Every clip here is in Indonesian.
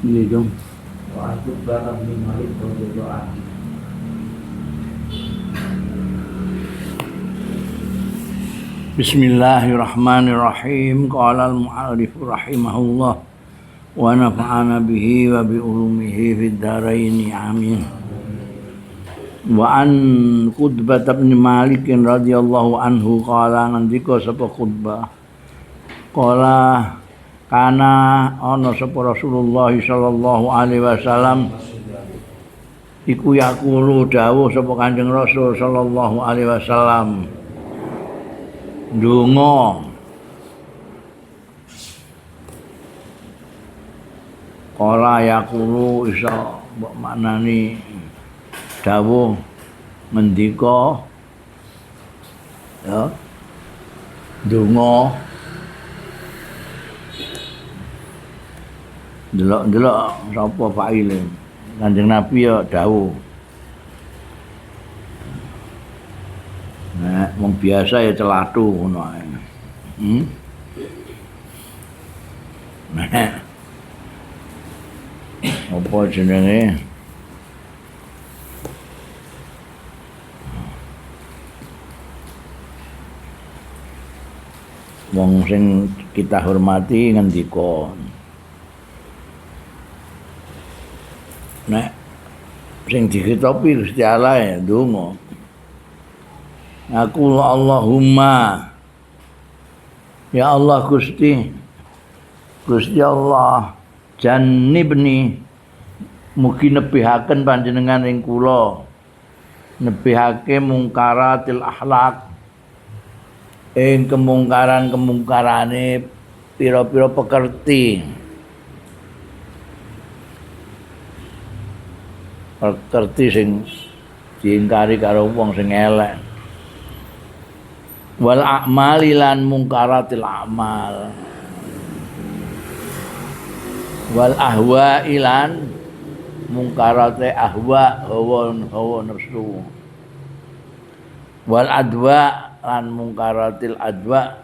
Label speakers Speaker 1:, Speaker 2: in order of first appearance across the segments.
Speaker 1: Ini dong.
Speaker 2: وعن عتبة بن مالك رضي الله عنه
Speaker 1: Bismillahirrahmanirrahim. Qala al-mu'allif rahimahullah wa nafa'ana bihi wa bi ulumihi fid dharain amin. Wa an Qutbah bin Malik radhiyallahu anhu qala ngendika sapa Qutbah. Qala kana ana sapa Rasulullah sallallahu alaihi wasallam iku yaqulu dawuh sapa Kanjeng Rasul sallallahu alaihi wasallam. Ndonga kala yaqulu iso mbok maknani dawuh ngendika ya ndonga delok-delok sapa faile Kanjeng Nabi ya dawuh. Nah, wong biasa ya celatu ngono ae. Nah. Apa jenenge? Wong sing kita hormati ngendika. Nek sing dikitopi Gusti Allah ya ndonga. Aku Allahumma ya Allah Gusti Allah jannibni mugi nebihaken panjenengan ing kula nebihake mungkaratil akhlak ing kemungkaran-kemungkarane pira-pira pekerti sing diingkari karo wong sing elek wal a'mali lan mungkaratil a'mal wal ahwa'i lan mungkarate ahwa hawa nafsu wal adwa lan mungkaratil adwa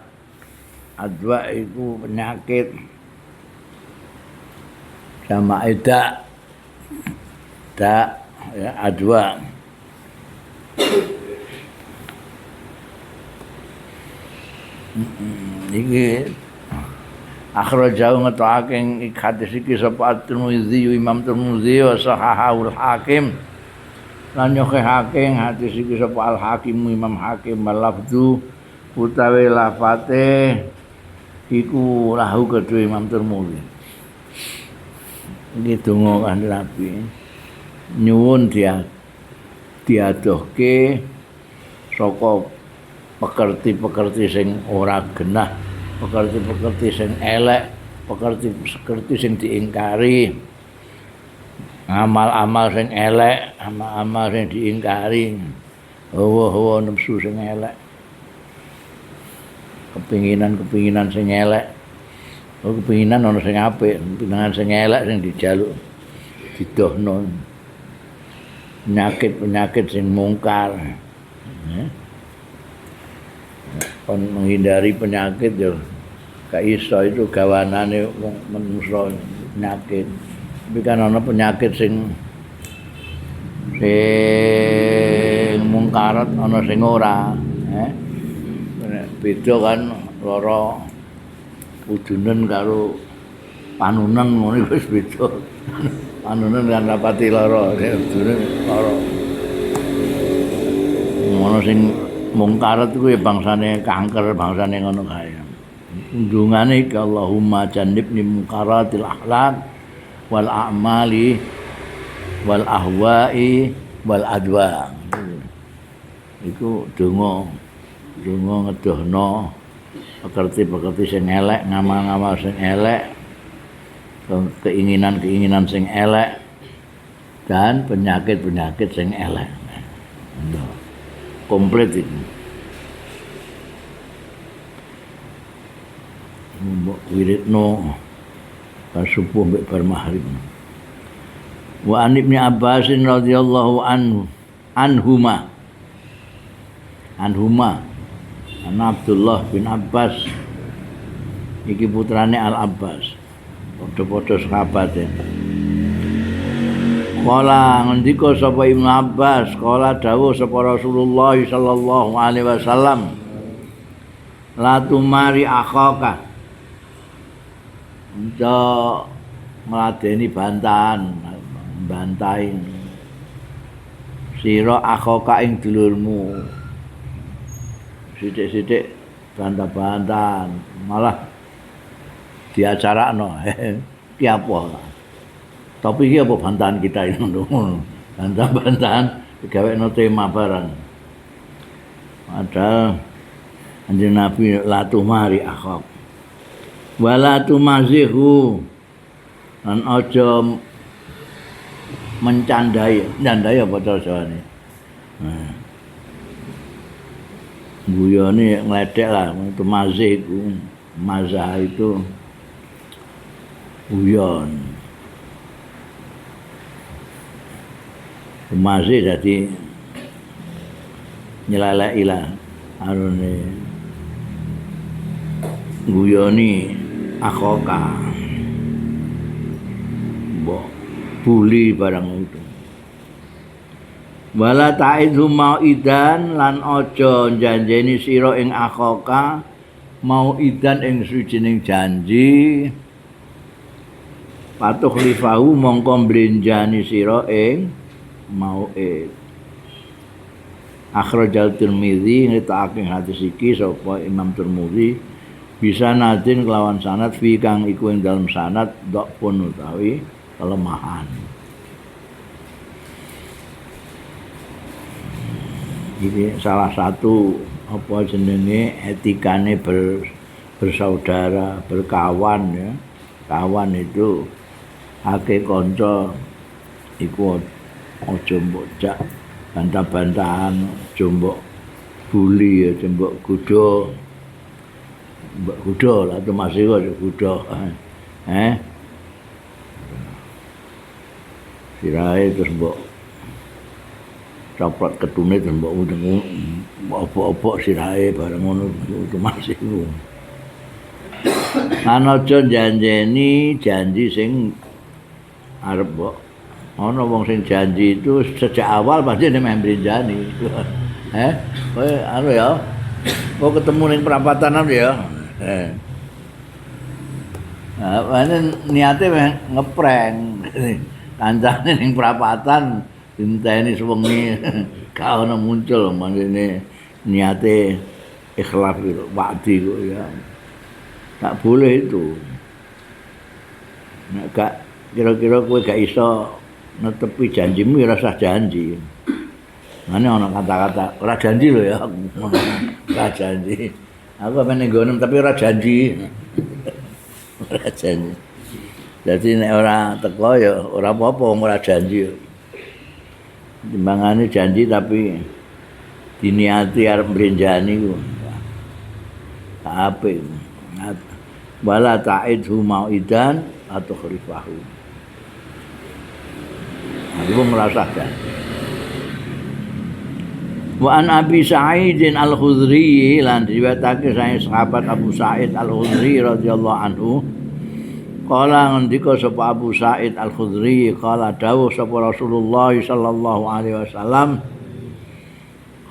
Speaker 1: itu penyakit sama ida ya adwa iki akhrajahu ngetokake ing hadis iki sapa At-Tirmidzi Imam Tirmidzi wa sahahul Hakim lan nyokehake ing hadis iki sapa Al-Hakim Imam Hakim lafzu utawi lafate iku lahu kedue Imam Tirmidzi. Iki donga Kanjeng Nabi nyuwun diadohke saka pekerti-pekerti sing ora genah, pekerti-pekerti sing elek, pekerti-pekerti sing diingkari, amal-amal sing elek, amal-amal sing diingkari, hawa-hawa nafsu sing elek, kepinginan-kepinginan sing elek, kepinginan ana sing apik, kepinginan sing elek sing dijaluk, didohno, penyakit-penyakit sing mungkar. Kon menghindari penyakit ya gak iso itu gawanane wong manusa penyakit. Tapi kan ana penyakit sing mungkarat ana sing ora, beda kan lara udunen karo panunen ngono wis beda. Panunen kan rapati lara, udunen lara. Ngono sing mungkarat kuwi bangsane kanker, bangsane ngono kae. Undungane iki Allahumma jannibni munkaratil akhlaq wal a'mali wal ahwa'i wal adwa. Iku donga ngedohno pekerti-pekerti sing elek, ngamal-ngamal sing elek, keinginan-keinginan sing elek dan penyakit-penyakit sing elek. Komplit itu. Mbok wiridno pas subuh mbek bar maghrib. Wa an Ibnu Abbas radhiyallahu anhuma an Abdullah bin Abbas iki putrane Al Abbas. Padha-padha sahabat ya. Kala ngendika sapa Ibnu Abbas, kala dawuh sapa Rasulullah sallallahu alaihi wasallam, la tumari akhaka. Untuk ngladeni bantahan, bantai sira akhaka ing dulurmu. Sithik-sithik bantah-bantahan, malah diacarakno. Ki apa? Tapi iki apa bantahan kita ini ngono. Bantah-bantahan digawekno tema barang. Padahal Kanjeng Nabi la tumari akhak. Wala tumazihu. Lan aja mencandai. Nyandai apa cara Jawane? Nah. Guyone ngledek lah, tumazih iku. Mazah itu guyon. Masih jadi nyeleleki lah arune guyoni akoka mbok buli barang itu. Wala ta'idhu mau'idan lan aja janjeni sira ing akoka mau'idan ing sujining janji patuh lifahu mongko mblenjani sira ing mau'id. Akhrajal Tirmidzi ngetake hadis iki sapa Imam Tirmidzi bisa nadin kelawan sanad fi kang iku ing dalam sanad dok pun utawi kelemahan. Ini salah satu apa jenenge etikane bersaudara, berkawan ya. Kawan itu akeh kanca iku aja mbok jak bantah-bantahan, aja mbok buli, aja mbok kudo. Mbok kudo lah itu masih aja kudo. Sirahe terus mbok coplok ketune terus mbok udeng apa-apa sirahe bareng ngono itu masih ku. Ana aja janjeni janji sing arep mbok ana wong sing janji itu sejak awal pasti nek mbrenjani. Kowe anu ya. Kok ketemu ning perapatan ya. Nah, niate ngeprank. Kancane ning perapatan dinteni sewengi gak ono muncul mangene niate ikhlas gitu, wa'di kok ya. Tak boleh itu. Nek gak kira-kira kowe gak iso netepi janjimu ya rasa janji. Mane ana kata-kata ora janji lho ya. Ora janji. Aku pengen nggonem tapi ora janji. Ora janji. Jadi nek ora teko ya ora apa-apa wong ora janji. Timbangane janji tapi diniati arep mbrenjani ku. Apik. Wala ta'idhu mau'idan atau khalifahu. Aku merasakan. Wa an Abi Sa'id Al-Khudri lan diriwayatake sahabat Abu Sa'id Al-Khudri radhiyallahu anhu. Kala ngendika sapa Abu Sa'id Al-Khudri, kala dawuh sapa Rasulullah sallallahu alaihi wasallam,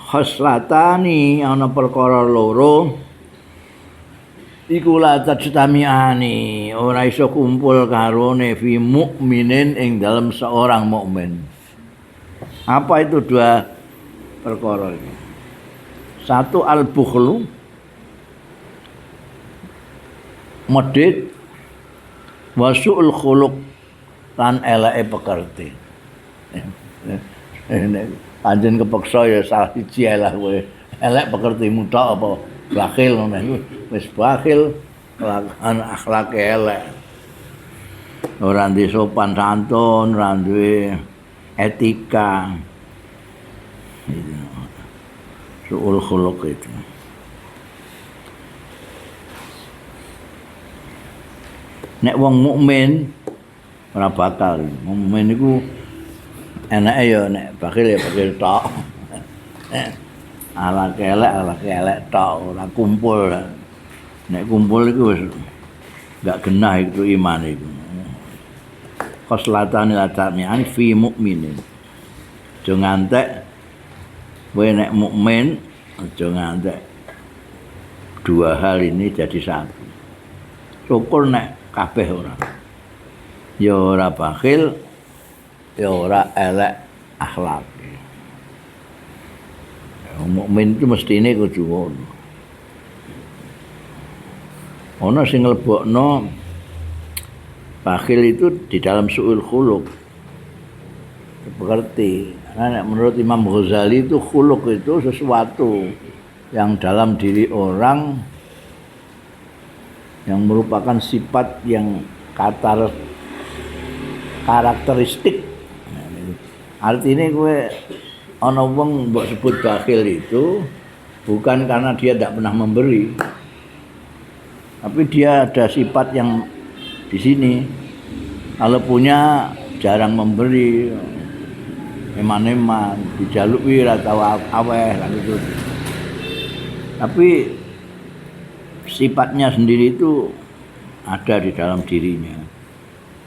Speaker 1: khoslatani ana perkara loro iku la tajtami'ani, ora iso kumpul karone fi mukminin ing dalam seorang mukmin. Apa itu dua perkara ini? Satu al-bukhlu, medhit, wa su'ul khuluq lan eleke pekerti. Anjen kepeksa ya salah siji lah kowe. Elek pekertimu tok apa bakhil ngono iku. Wis bakhil kelakuan akhlak elek. Ora ndek sopan santun, ora duwe etika. Su'ul khuluq itu. Nek wong mukmin ora bakal. Mukmin iku enake ya nek bakil ya bakil tok. Ala kelek tok ora kumpul. Nek kumpul iku wis gak genah itu iman iku. khoslatan latamian fi mukminin. Aja ngantek kowe nek mukmin aja ngantek dua hal ini jadi satu. Syukur nek kabeh ora. Ya ora bakhil, ya ora elek akhlak. Mukmin itu mestine kudu ngono. Ana sing nglebokno bakhil itu di dalam su'ul khuluq. Seperti karena menurut Imam Ghazali itu khuluq itu sesuatu yang dalam diri orang yang merupakan sifat yang karakteristik. Artinya gue ana wong mbok sebut bakhil itu bukan karena dia tidak pernah memberi, tapi dia ada sifat yang di sini. Kalau punya jarang memberi, eman-eman, dijaluki ora tau aweh lan itu. Tapi sifatnya sendiri itu ada di dalam dirinya.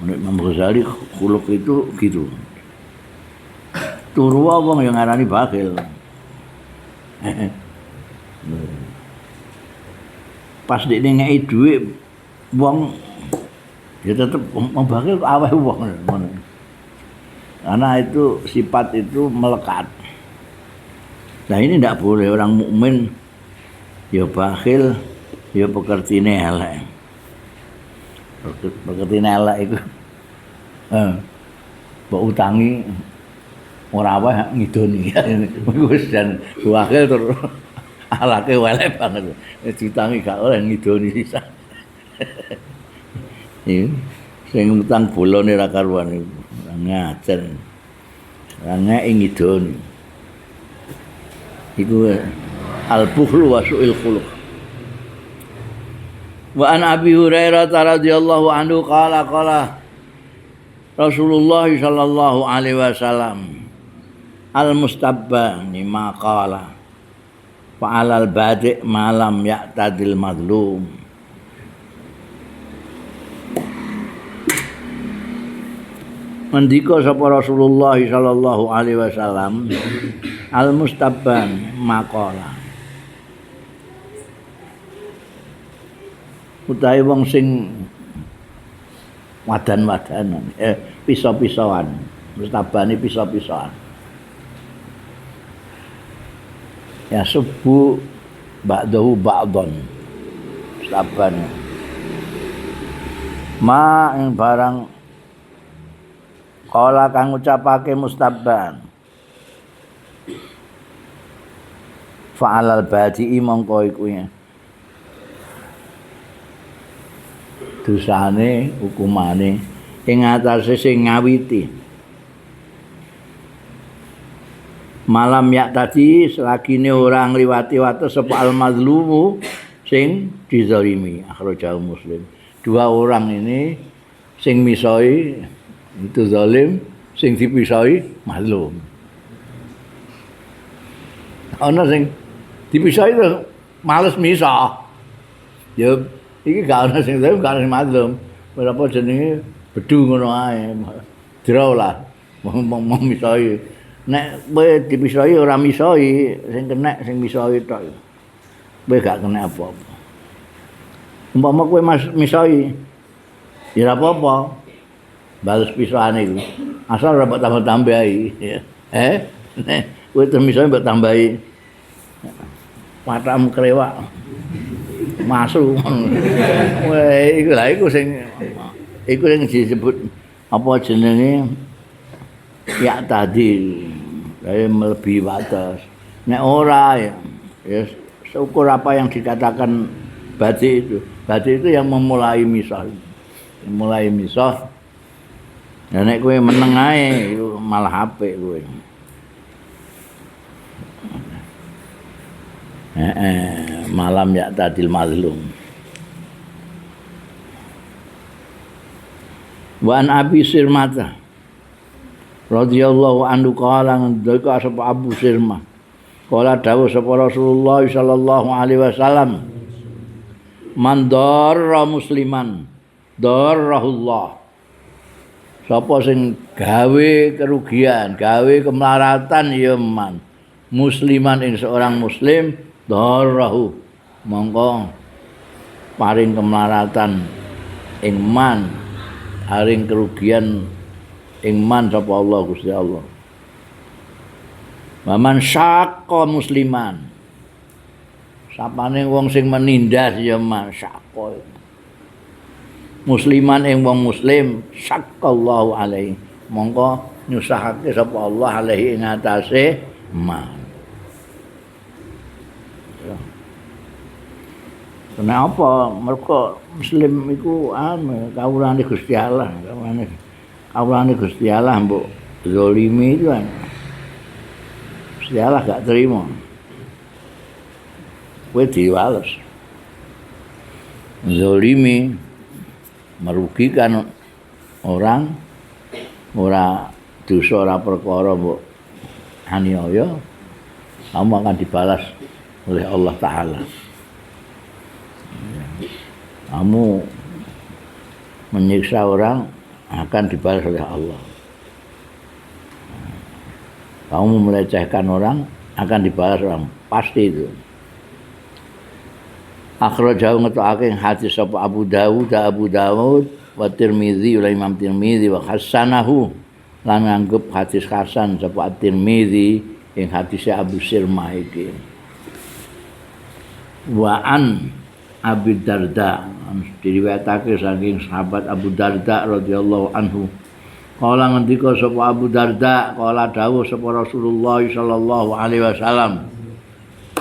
Speaker 1: Menurut Imam Ghazali khuluq itu gitu. Turu wong yang ngarani bakhil. Pas dia ngeki dhuwit wong ya tetep wong bakhil kok aweh wong ngono. Karena itu sifat itu melekat. Nah ini tidak boleh orang mukmin ya bakhil ya pekertine elek. Pekertine elek itu mbok utangi ora wae ngidoni. Wis jan bakhil terus alake elek banget. Diutangi gak oleh ngidoni sisan. Sing utang bolone ra karuan iku. Ngajar. Ra ngidoni. Iku al-bukhlu wa su'il khuluq. Wa an Abi Hurairah radhiyallahu anhu qala Rasulullah sallallahu alaihi wasallam al-mustabba lima qala fa'alal badi' malam ya'tadil madlum. Mendika sapa Rasulullah sallallahu alaihi wasallam al-mustabban maqala utahe wong sing wadan-wadanan pisau-pisauan, mustabani pisau-pisauan. Ya subuh ba'dahu ba'don mustabban ma ing barang kala kang ngucapake mustabban fa'alal badi'i mongko iku ya dosane hukumane ing atase sing ngawiti malam ya tadi selagine ora ngliwati wates sapa al mazlumu sing dizalimi. Akhrajahu Muslim. Dua orang ini sing misoi itu zalim, sing dipisoi mazlum. Ana sing dipisoi itu males misah. Ya iki gak ana sing zalim, gak ana sing mazlum. Berapa jenenge bedu ngono ae. Draw lah. Mau misoi. Nek kowe dipisoi ora misoi, sing kenek sing misoi tok. Kowe gak kena apa-apa. Umpama kowe misoi, ya ora apa-apa. Bales pisauane iku. Asal ora tambah-tambahi, ya. Nek kowe termisoi mbok tambahi. Patakmu krewak. Masuk. Wah, iku sing disebut apa jenenge? Ya tadi saya melebihi batas. Nek ora ya syukur apa yang dikatakan badi itu. Badi itu yang memulai misah. Mulai misah. Ya nek kowe meneng ae malah apik kowe. Malam ya tadil mazlum. Wa an Abi Sirmata radhiyallahu anhu qala ndeka sapa Abu Sirmah qala dawuh sapa Rasulullah sallallahu alaihi wasallam man darra musliman darrahullah Sapa sing gawe kerugian, gawe kemelaratan ya man. Musliman ing seorang muslim darahu mongko paring kemelaratan ing man, paring kerugian ing man sapa Allah Gusti Allah. Waman syaqqa musliman. Sapane wong sing menindas ya man syaqqa. Musliman ing wong muslim syaqqallahu alaihi. Mongko nyusahake sapa Allah alaihi ing atase man. Kenapa? Mereka muslim iku kawulane Gusti Allah, kawulane Gusti Allah mbok zalimi itu kan. Gusti Allah gak terima. Kowe diwales. Zalimi merugikan orang, ora dosa ora perkara mbok aniaya, kamu akan dibalas oleh Allah Ta'ala. Kamu menyiksa orang akan dibalas oleh Allah. Kamu melecehkan orang akan dibalas orang, pasti itu. Akhrajahu ngetokake hadis sapa Abu Dawud wa Tirmizi wa Imam Tirmizi wa hasanahu lan nganggep hadis hasan sapa Tirmizi ing hadise Abu Sirmah iki. Wa an Abi Darda diriwayatake saking sahabat Abu Darda radhiyallahu anhu. Kala ngendika sapa Abu Darda, kala dawuh sapa Rasulullah sallallahu alaihi wasallam,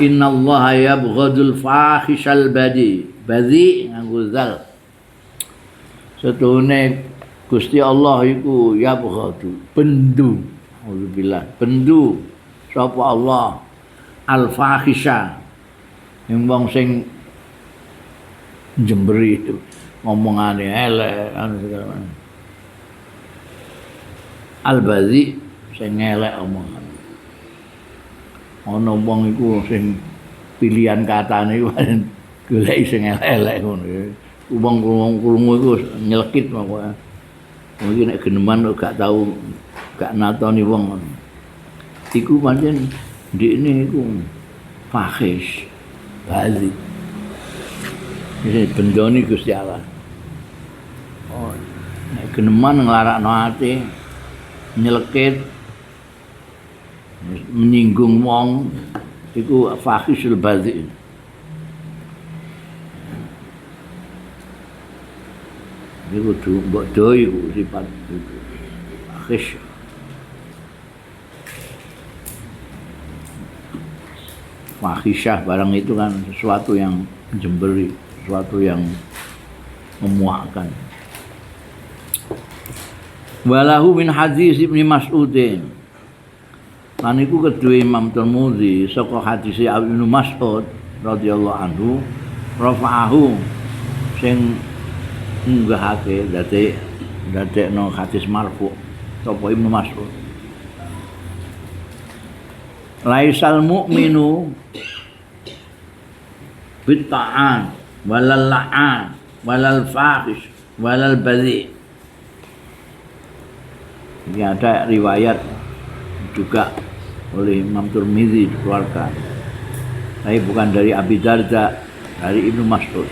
Speaker 1: innallaha yabghadul fahishal badi nganggo zal. Setune Gusti Allah iku yabghadu bendu. Auzubillah, bendu sapa Allah al fahisha ing wong sing jemberi itu ngomongane elek segala macam. Al-badhi sing elek omongan. Ana wong iku sing pilihan katane golek sing elek ngono. Wong krungu iku nyelekit pokoke. Mungkin nek geneman gak tau gak natoni wong ngono. Iku pancen ndekne iku fahish. Badhi. Ini bendoni Gusti Allah. Oh, nek geneman nglarakno ati nyelekit menyinggung wong iku fahisul badhi. Iku mbok do iku sifat itu. Fahish. Fahisyah barang itu kan sesuatu yang menjemberi, sesuatu yang memuakkan. Walahu min hadis Ibnu Mas'udin. Lan iku kedue Imam Tirmidzi saka hadis Ibnu Mas'ud radhiyallahu anhu rafa'ahu sing ngunggahake dadekno hadis marfu sapa Ibnu Mas'ud. Laisal mu'minu bitta'an walal la'an walal fahish walal badhi. Ini ada riwayat juga oleh Imam Tirmidzi dikeluarkan, tapi bukan dari Abi Darda, dari Ibnu Mas'ud.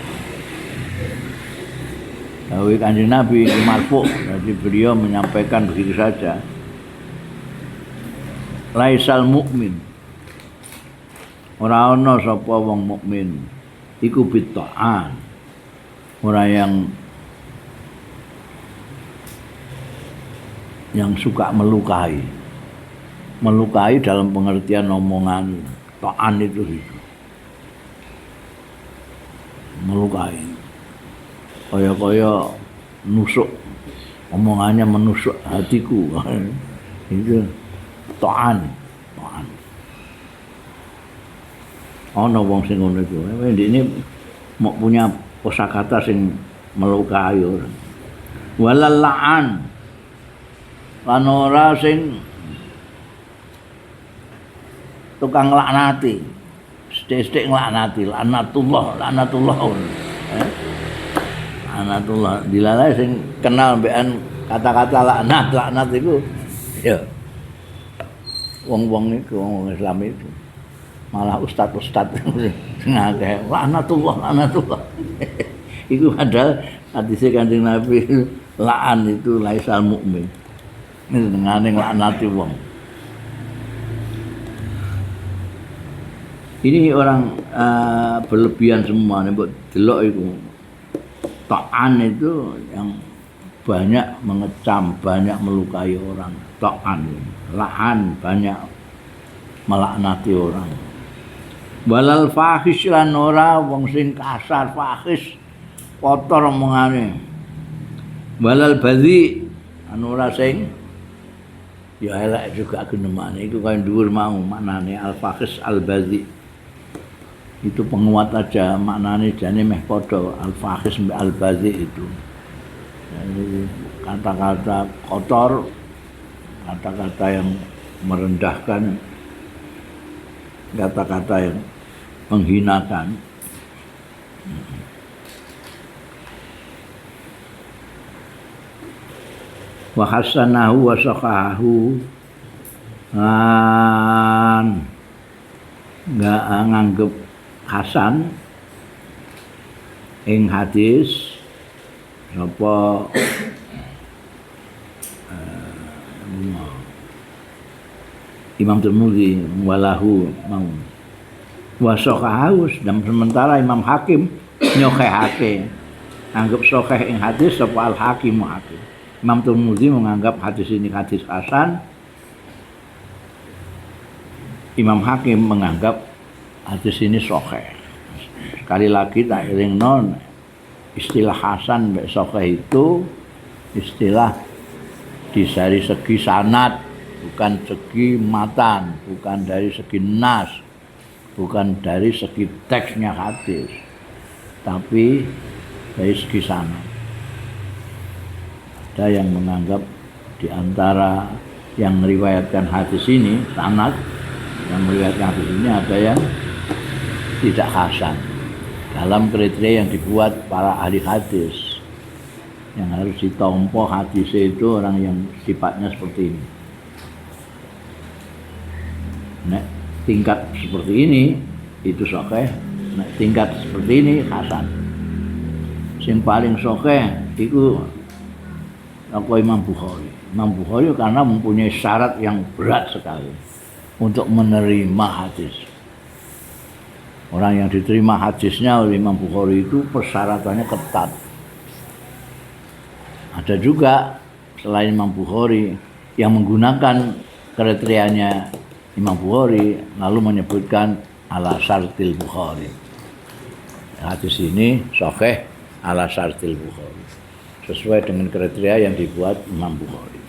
Speaker 1: Dawuh Kanjeng Nabi marfu, jadi beliau menyampaikan begitu saja. Laisal mukmin, ora ana sapa wong mukmin iku bitta'an, ora yang suka melukai dalam pengertian omongan ta'an itu melukai, kaya nusuk, omongannya menusuk hatiku itu ta'an. Ana wong sing ngono iku ini mau punya kosakata sing melukai orang. Walal la'an lan ora sing tukang laknati, sithik-sithik nglaknati, laknatullah. Laknatullah dilalai sing kenal mbekan kata-kata laknat itu ya wong-wong niku wong Islam itu malah ustad-ustad ngakeh laknatullah itu padahal hadis Kanjeng Nabi la'an itu laisal mukmin ngene laknati wong. Ini orang berlebihan semua nih, buat delok itu. Ta'an itu yang banyak mengecam, banyak melukai orang. Ta'an, la'an banyak melaknati orang. Walal fahish lan ora wong sing kasar fahish kotor omongane. Walal badhi anu ora sing ya elek juga genemane iku kaya dhuwur mau maknane al fahish al badhi. Itu penguat aja maknanya jane meh padha al-fahish mbek al-badhi itu. Jadi kata-kata kotor, kata-kata yang merendahkan, kata-kata yang menghinakan. Wa hasanahu wa saqahu nggak nganggep hasan ing hadis napa Imam Tirmidzi walahu mau wasaqahu dan sementara Imam Hakim nyokehake anggap sahih ing hadis sapa al Hakim Hakim. Imam Tirmidzi menganggap hadis ini hadis hasan, Imam Hakim menganggap hadis ini sahih. Sekali lagi tak elingno istilah hasan mbek sahih itu istilah dari segi sanad, bukan segi matan, bukan dari segi nas, bukan dari segi teksnya hadis, tapi dari segi sanad. Ada yang menganggap di antara yang meriwayatkan hadis ini sanad, yang meriwayatkan hadis ini ada yang tidak hasan dalam kriteria yang dibuat para ahli hadis yang harus ditompo hadis itu orang yang sifatnya seperti ini. Nek tingkat seperti ini itu sahih, nek tingkat seperti ini hasan. Yang paling sahih itu apa Imam Bukhari. Imam Bukhari karena mempunyai syarat yang berat sekali untuk menerima hadis. Orang yang diterima hadisnya oleh Imam Bukhari itu persyaratannya ketat. Ada juga selain Imam Bukhari yang menggunakan kriterianya Imam Bukhari lalu menyebutkan ala syartil Bukhari. Hadis ini sahih ala syartil Bukhari. Sesuai dengan kriteria yang dibuat Imam Bukhari.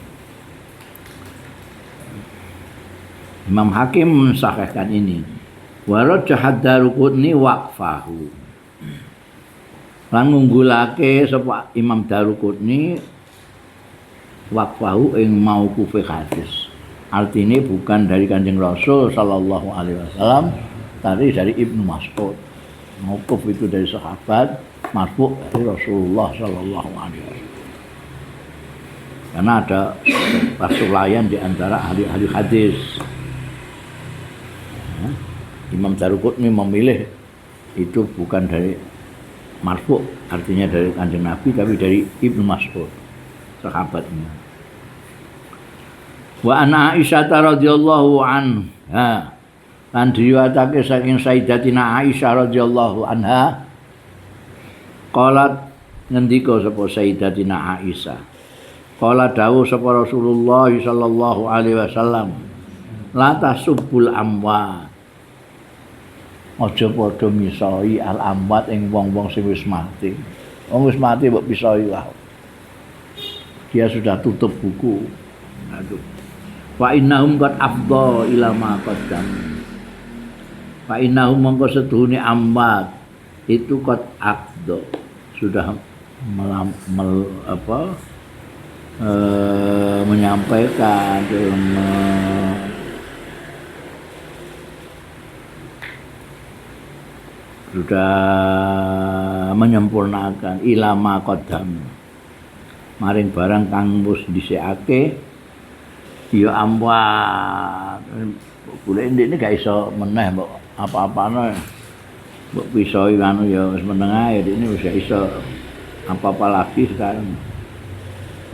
Speaker 1: Imam Hakim mensahihkan ini. Warajah Daruqutni waqfahu. Lan ngunggulake sapa Imam Daruqutni waqfahu ing mauquf hadis. Artinya bukan dari Kanjeng Rasul sallallahu alaihi wasallam, tapi dari Ibnu Mas'ud. Mauquf itu dari sahabat, marfu dari Rasulullah sallallahu alaihi wasallam. Karena ada perselisihan di antara ahli-ahli hadis. Imam Daruqutni memilih itu bukan dari marfu, artinya dari Kanjeng Nabi, tapi dari Ibnu Mas'ud, sahabatnya. Wa ana Aisyah radhiyallahu anha, lan diriwayatake saking Sayyidatina Aisyah radhiyallahu anha, qalat ngendika sapa Sayyidatina Aisyah, qala dawuh sapa Rasulullah sallallahu alaihi wasallam, la tasubbul amwat. Aja padha misoi al amwat ing wong-wong sing wis mati. Wong wis mati mbok misoi lah. Dia sudah tutup buku. Aduh. Fa innahum qad afdha ila ma qaddam. Fa innahum mongko setuhune amwat itu qad afdha sudah menyampaikan sudah menyempurnakan ilama qaddam maring barang kang wis dhisikake ya amwat. Golek ndekne gak iso meneh mbok apa-apane. Mbok pisoi anu ya wis meneng ae ini wis gak iso apa-apa lagi sekarang.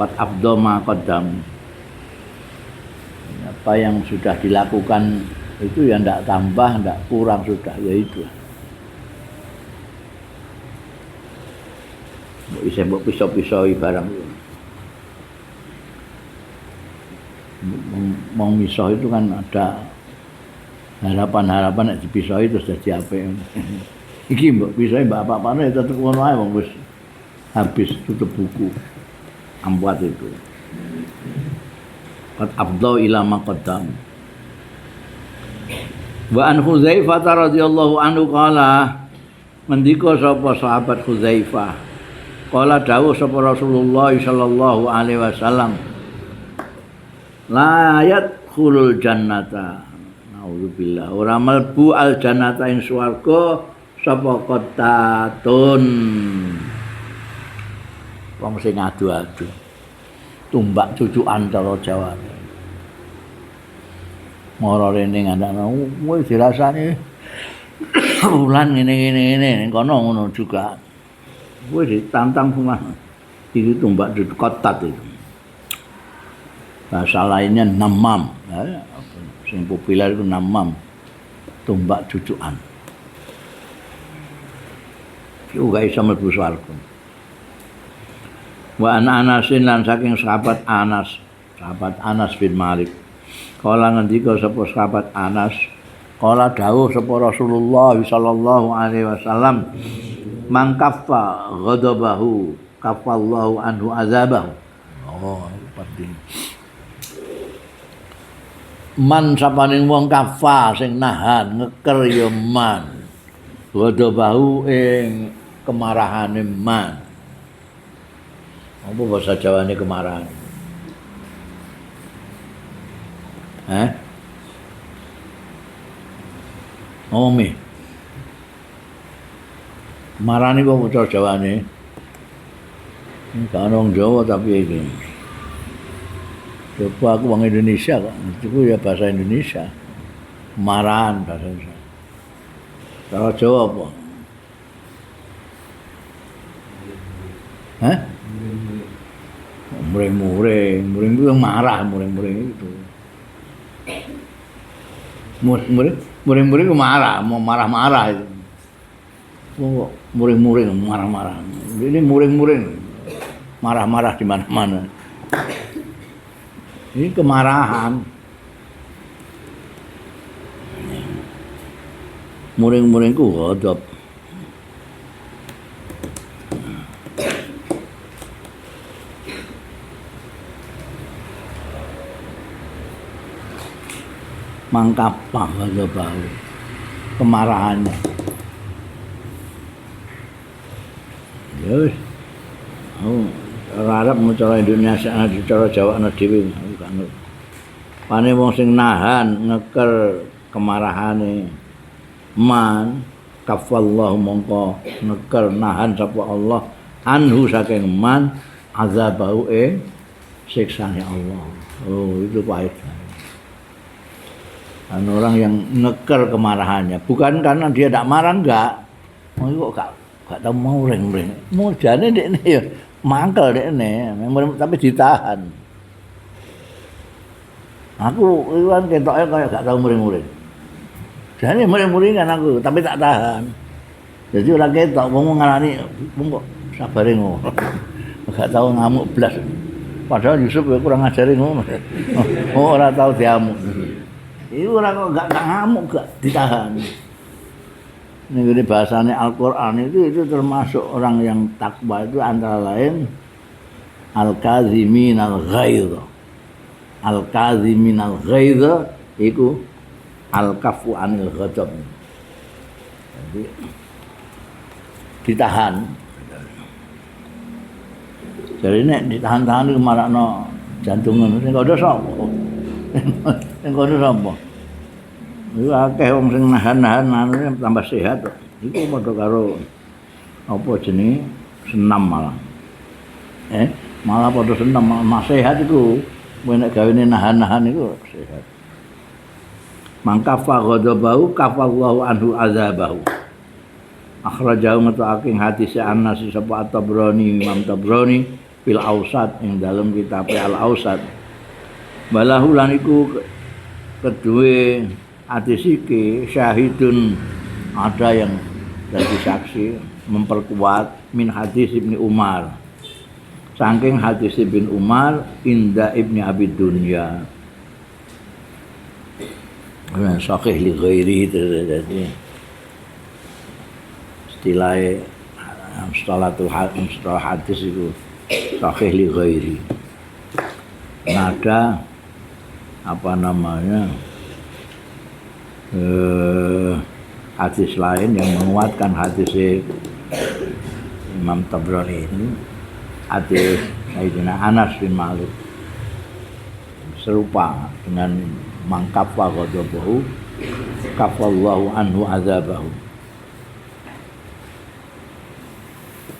Speaker 1: Wat abdoma qaddam. Apa yang sudah dilakukan itu ya ndak tambah, ndak kurang sudah, ya itu. Mbok pisau-pisau barang itu. Mau misah itu kan ada harapan-harapan nek dipisah itu sudah apik. Iki mbok pisah mbak apa-apane tetep ngono ae wong wis habis tutup buku. Ambuat itu. Qad abdau ila ma qaddam. Wa an Hudzaifah radhiyallahu anhu qala ngendika sapa sahabat Hudzaifah qala dawuh sapa Rasulullah sallallahu alaihi wasallam la yadkhulul jannata naudzubillah ora mlebu al jannata ing swarga sapa qattatun wong sing adu-adu tumbak cucukan cara Jawa moro rene ngandakno kowe dirasani ulan ngene kono ngono juga kowe ditantang semua itu tumbak qattat itu bahasa lainnya namam ya, sing populer itu namam tumbak cucukan juga iso mlebu swarga wa Anasin lan saking sahabat Anas bin Malik kala ngendika sapa sahabat Anas kala dawuh sapa Rasulullah sallallahu alaihi wasallam mangkaffa ghadabahu kafallahu anhu azabahu penting man sapaning wong kafa sing nahan ngeker ya man ghadabahu ing kemarahane man. Apa bahasa Jawane kemarahan? Omi. Kemarahan iku bahasa Jawane. Kan wong Jawa tapi iki. Coba aku wong Indonesia kok. Itu ya bahasa Indonesia. Kemarahan bahasa Indonesia. Kalau Jawa apa? Muring itu marah, muring itu. Muring itu marah, mau marah-marah itu. Muring marah-marah. Ini muring marah-marah di mana-mana. Ini kemarahan. Muring ku ghadab. Mangkapah ghadabahu kemarahannya. Ya wis. Arab mau cara Indonesia ana cara Jawa ana dhewe kan. Pane wong sing nahan ngeker kemarahane man kafallahu mongko ngeker nahan sapa Allah anhu saking man azabahu siksane Allah. Oh itu baik. Orang yang ngeker kemarahannya bukan karena dia tidak marah enggak. Oh kok gak tahu mau ring. Mau jane dekne ya mangkel dekne, tapi ditahan. Aku kan ketoke kaya gak tahu muring-muring. Jane muring-muring kan aku, tapi tak tahan. Jadi ora ketok wong ngarani kok sabare ngono. Gak tahu ngamuk blas. Padahal Yusuf ya kurang ngajari ngono. Oh ora tahu diamuk. Itu orang kok gak ngamuk gak ditahan. Ini bahasanya Al-Quran itu termasuk orang yang takwa itu antara lain al-kazimin al-ghaidh. Al-kazimin al-ghaidh itu al-kafu anil ghadab. Jadi ditahan. Jadi nek ditahan-tahan itu marakno jantungan. Sing kono sapa? Sing kono sapa? Iku akeh wong sing nahan-nahan anu tambah sehat kok. Iku padha karo apa jenenge senam malah. Malah pada seneng nasihat iku nek gawene nahan-nahan iku sehat. Mangkafa ghadabahu kafallahu anhu azabahu. Akhrajahu ngetokake hadis Anas sapa At-Tabrani Imam Tabrani fil Ausat ing dalam kitab Al Ausat. Balahu lan iku kedue hadis iki syahidun ada yang jadi saksi memperkuat min hadis Ibnu Umar. Saking hadis Ibnu Umar inda Ibnu Abi Dunya. Sahih li ghairi terjadi. Istilahnya setelah hadis itu sahih li ghairi. Ada apa namanya hadis lain yang menguatkan hadis Imam Tabrani ini, hadis Sayyidina Anas bin Malik serupa dengan mangkafa ghadabahu kafallahu anhu azabahu.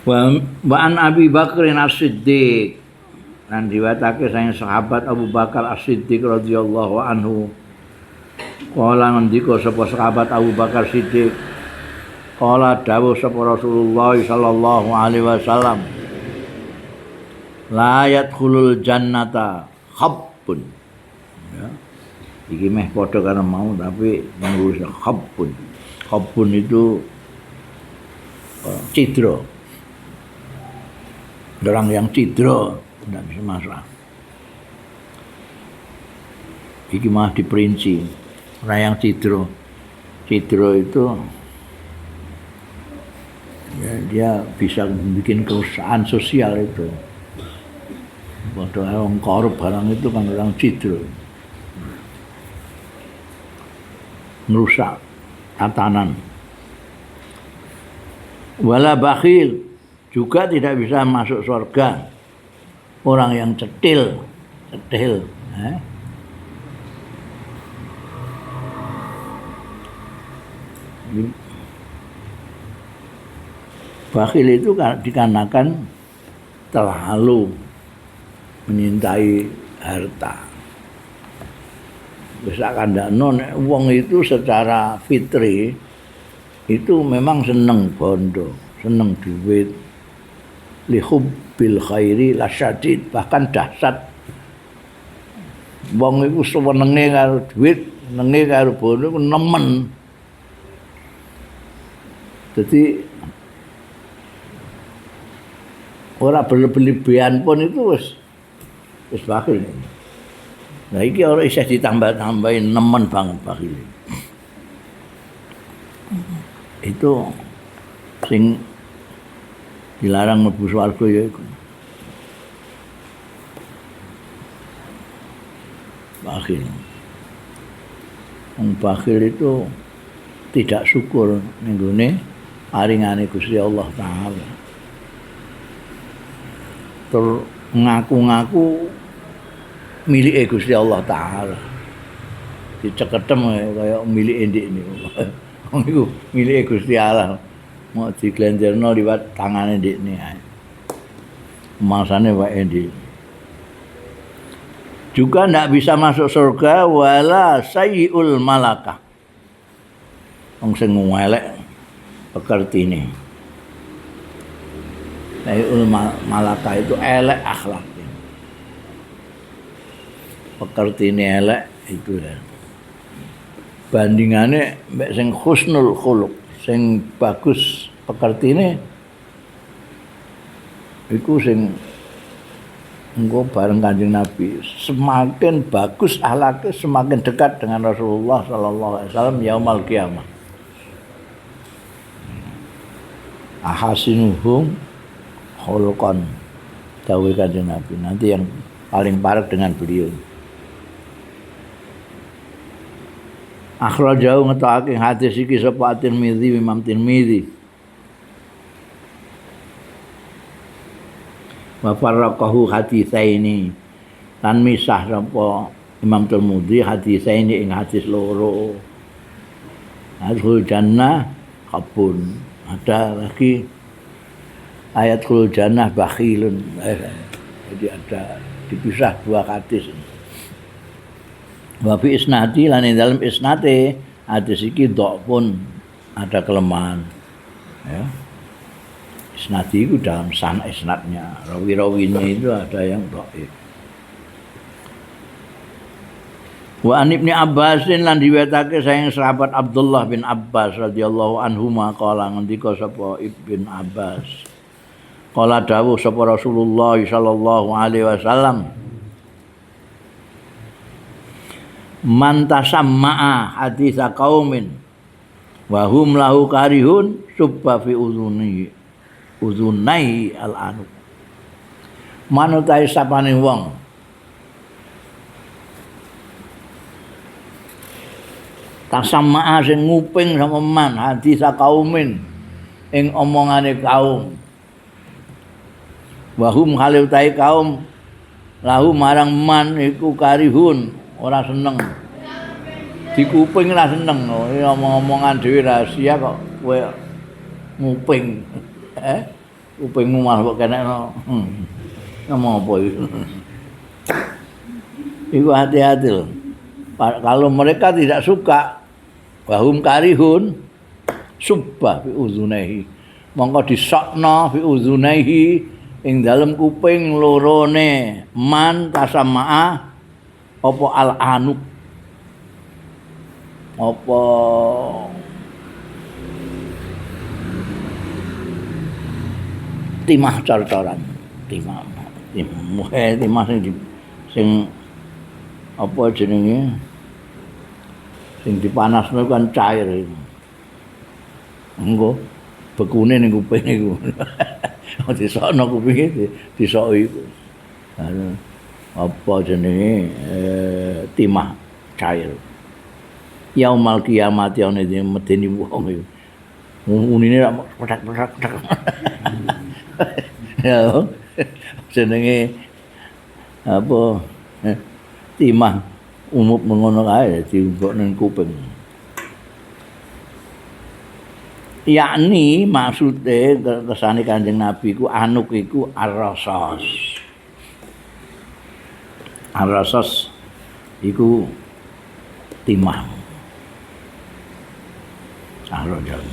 Speaker 1: Wa an Abi Bakr As-Siddiq dan riwayatake saking sahabat Abu Bakar As-Siddiq radhiyallahu anhu. Kala ngendika sapa sahabat Abu Bakar Siddiq, kala dawuh sapa Rasulullah sallallahu alaihi wasallam, la yadkhulul jannata khabbun. Ya. Iki meh padha karo mau tapi ngurus khabbun. Khabbun itu cidra. Orang yang cidra tidak bisa masuk. Iki mah diperinci. Orang yang cidra itu ya, dia bisa bikin kerusakan sosial itu. Padahal orang korup barang itu kan orang cidra. Merusak tatanan. Wala bakhil juga tidak bisa masuk surga orang yang cetil. Bakhil itu dikarenakan terlalu menyintai harta. Bisa kandakno nek wong itu secara fitri itu memang seneng bondo, seneng duit. Lihubbil khairi lasyadid, bahkan dahsyat. Wong iku senenge karo duit, senenge karo bondo ku nemen. Jadi ora berlebihan pun itu wis bakhil. Nah iki ora isih ditambah-tambahin nemen banget bakhil. Itu sing dilarang mlebu swarga ya iku. Bakhil. Wong bakhil itu tidak syukur ning gone paringane Gusti Allah Taala. Tur ngaku-ngaku milike Gusti Allah Taala. Diceketem kaya milike ndekne. Wong iku milike Gusti Allah. Mau diglenjerno liwat tangane ndekne ae. Masane wae ndek. Juga ndak bisa masuk surga wala sayyiul malakah. Wong sing elek pekertine. Sayyiul malakah itu elek akhlaknya. Pekertine elek itu ya. Bandingane mbek sing husnul khuluq, sing bagus pekertine iku sing engko bareng Kanjeng Nabi semakin bagus akhlaknya semakin dekat dengan Rasulullah sallallahu alaihi wasallam yaumul qiyamah. Ahasinuhum khuluqan dawuh Kanjeng Nabi, nanti yang paling parek dengan beliau. Akhrajahu ngetokake hadis iki sapa At-Tirmidzi Imam Tirmidzi. Wa farraqahu hadisaini lan misah sapa Imam Tirmidzi hadisaini ing hadis loro. Hadis jannah kabun. Ada lagi ayatul jannah bakhilun. Jadi ada dipisah dua hadis. Wa fi isnadi lan ing dalem isnate hadis iki pun ada kelemahan. Ya. Isnadi itu dalam sanad isnadnya, rawi-rawinya itu ada yang dhaif. Wa an Ibnu Abbasin lan diwetake saking sahabat Abdullah bin Abbas radhiyallahu anhuma qala ngendika sapa Ibnu Abbas. Qala dawuh sapa Rasulullah sallallahu alaihi wasallam, man tasamma'a haditsa qaumin wa hum lahu karihun subba fi uzunai al-anu. Manutai sapane wong tasamma'a sing nguping sama man haditsa qaumin ing omongane kaum wa hum khaliutai kaum lahu marang man iku karihun ora seneng. Di kuping ora seneng. Omong-omongan dhewe rahasia kok kowe nguping. Kupingmu malah kok kenekno. Ngomong apa itu? Iku hati-hati loh. Kalau mereka tidak suka wahum karihun subba fi uzunaihi. Mongko disokno fi uzunaihi ing dalem kuping lorone man tasammaa apa al-anuk apa timah cor-coran timah sing apa jenenge sing dipanasno kan cair itu engko bekune ning kuping iku disokno kupinge disoki iku apa jenenge timah cair yaumal kiamat ana dene medeni wong iku unine rak petak-petak ya jenenge apa timah umum mengono kae diunggok ning kuping yakni maksude kersane Kanjeng Nabi ku anuk iku ar-rasas. Ar-rasas iku timah. Ar-rasas.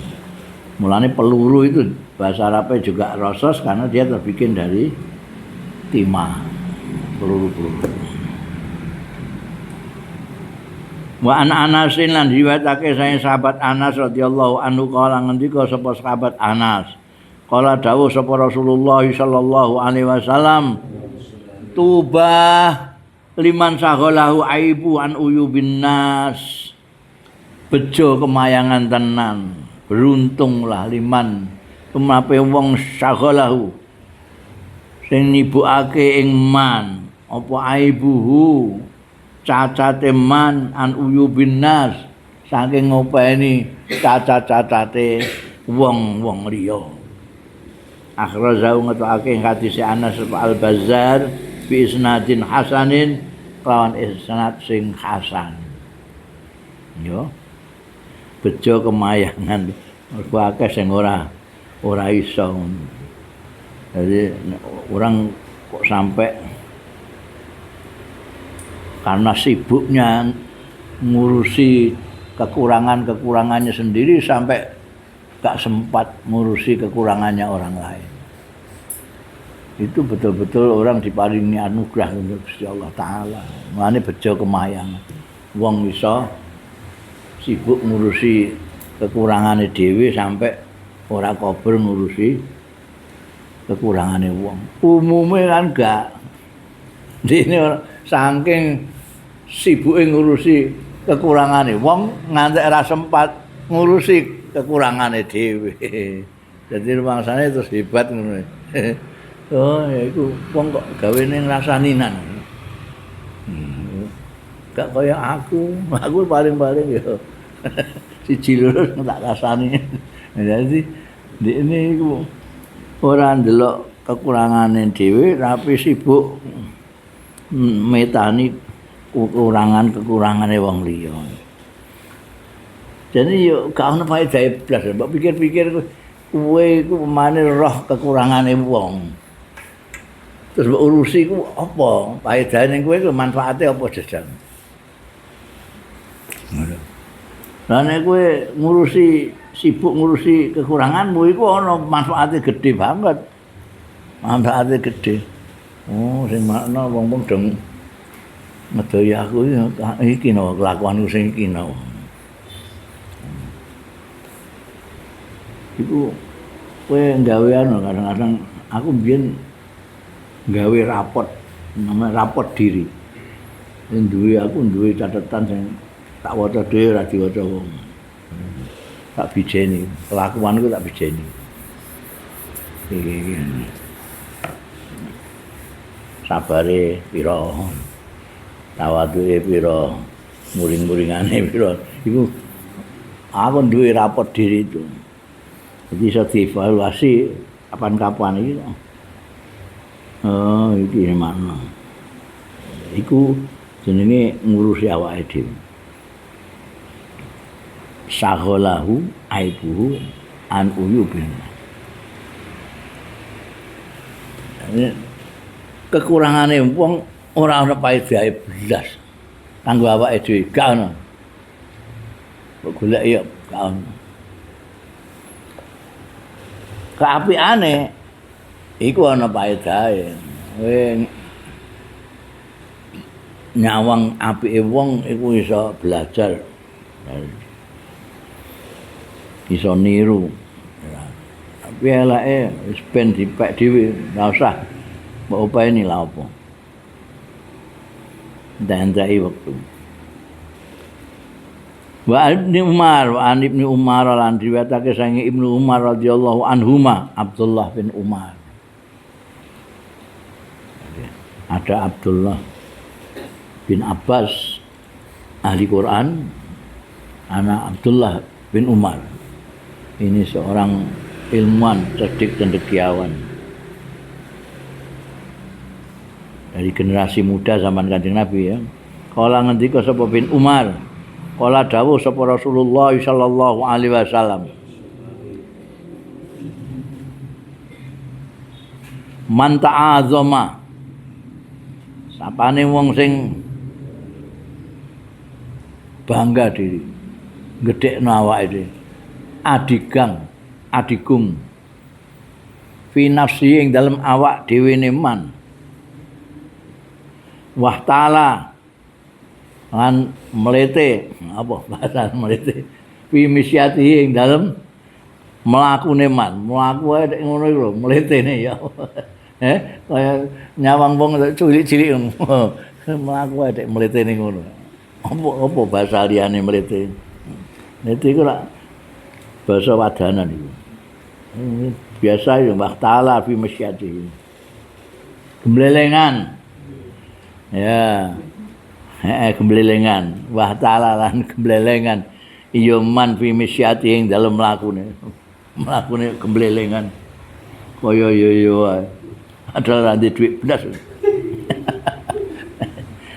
Speaker 1: Mulane peluru itu bahasa Arabnya juga rasas karena dia terbikin dari timah. Peluru-peluru. Wa an Anasin lan riwayatake saking sahabat Anas radhiyallahu anhu kala ngendika sapa sahabat Anas kala dawuh sapa Rasulullah sallallahu alaihi wasallam tuba liman saghalahu aibu an uyubin nas bejo kemayangan tenan beruntunglah liman kemape wong saghalahu sing nibukake ing man apa aibuhu cacate man an uyubin nas saking ngopeni cacat-cacate wong-wong liya. Akhrajahu ngetokake hadis Anas Al-Bazzar bi isnadin hasanin lawan isnad sing hasan. Yo. Bejo kemayangan mergo akeh sing ora iso. Jadi orang kok sampai karena sibuknya ngurusi kekurangannya sendiri sampai gak sempat ngurusi kekurangannya orang lain. Itu betul-betul orang diparingi anugerah untuk Gusti Allah Ta'ala. Mulane bejo kemayang. Wong iso sibuk ngurusi kekurangannya dhewe sampai ora kober ngurusi kekurangannya wong. Umumnya kan gak. Ini saking sibuke ngurusi kekurangane wong nganti ora sempat ngurusi kekurangane dhewe. Dadi rumangsane terus hebat ngono. Oh, iku wong kok gawene ngrasaninan. Gak kaya aku paling-paling ya siji loro tak rasani. Dadi ini iku ora ndelok kekurangane dhewe tapi sibuk metani kekurangan-kekurangane wong liya. Jadi yo gak ono faedah blas, mbok pikir-pikir kowe iku pemane roh kekurangane wong. Terus mbok urusi ku apa? Paedane kowe ku manfaate apa jajal? Ngono. Lah nek kowe sibuk ngurusi kekuranganmu iku ana manfaate gede banget. Manfaate gede. Oh, sing makna wong-wong dong ngedoi aku iki no kelakuanku sing iki no. Iku kowe gawe kadang-kadang aku mbiyen gawe rapot namanya rapot diri. Aku duwe catatan sing tak waca dhewe ora diwaca wong. Tak bijeni, kelakuanku tak bijeni. Iki. Sabare pira? Tawaduke pira? Muring-muringane pira? Iku aku duwe rapot diri itu. Jadi iso dievaluasi kapan-kapan iki. Oh, iki mana? Iku jenenge ngurusi awake dhewe. Saholahu aibuhu an uyubin. Kekurangane wong ora ana paedahe blas. Kanggo awake dhewe gak ono. Kok golek ya gak ono. Keapiane iku ana paedahe. Kowe nyawang apike wong iku iso belajar. Iso niru. Tapi elake wis ben dipek dhewe, ora usah mbok openi lha apa. Ndandai waktu. Wa Ibnu Umar lan riwayatake sange Ibnu Umar radhiyallahu anhuma, Abdullah bin Umar. Ada Abdullah bin Abbas ahli Quran, anak Abdullah bin Umar. Ini seorang ilmuwan, cerdik cendekiawan. Dari generasi muda zaman Kanjeng Nabi ya. Kala ngendika sapa bin Umar, kala dawuh sapa Rasulullah sallallahu alaihi wasallam. Man ta'azama, sapane wong sing bangga diri, gedhekno awake dhewe. Adigung fi nafsi ing dalem awak dhewe ne man. Wah ta'ala lan melete apa bahasa melete fi misyati ing dalem mlakune man. Mlaku ae nek ngono iku lho mletene ya. Kaya nyawang wong cilik-cilik mlaku ae nek mletene ngono. Apa bahasa liyane mlete? Mlete iku lak bahasa wadanan itu. Biasa ya Mbah Ta'ala fi masyati. Gemblelengan. Ya. Gemblelengan. Mbah Ta'ala lan gemblelengan. Iya man fi masyati ing dalem mlakune. Mlakune gemblelengan. Kaya yo wae. Padahal ra duit blas.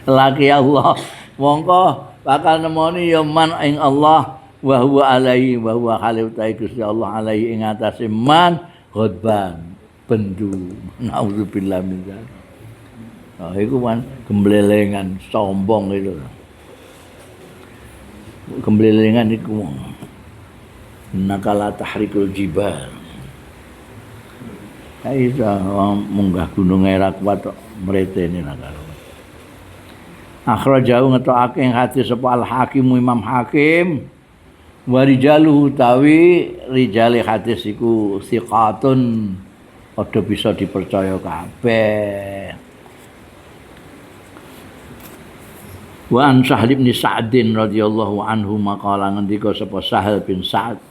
Speaker 1: Laki Allah mongko bakal nemoni ya man ing Allah. Wa huwa alaihi wa huwa khalil ta Gusti Allah alaihi ing atase man ghadban bendu naudzubillah min dzalik. Oh iku kan gemblelengan sombong itu. Gemblelengan iku nakala tahrikul jibal. Aisa munggah gunung era kuat mretene nakala. Akhrajahu ngetokake ing hadis sapa Al Hakim Imam Hakim. Wa rijaluhu tawi rijali hadis iku thiqatun padha bisa dipercaya kabeh. Wa an Sahal bin Sa'din radhiyallahu anhu maqala ngendika sapa Sahal bin Sa'd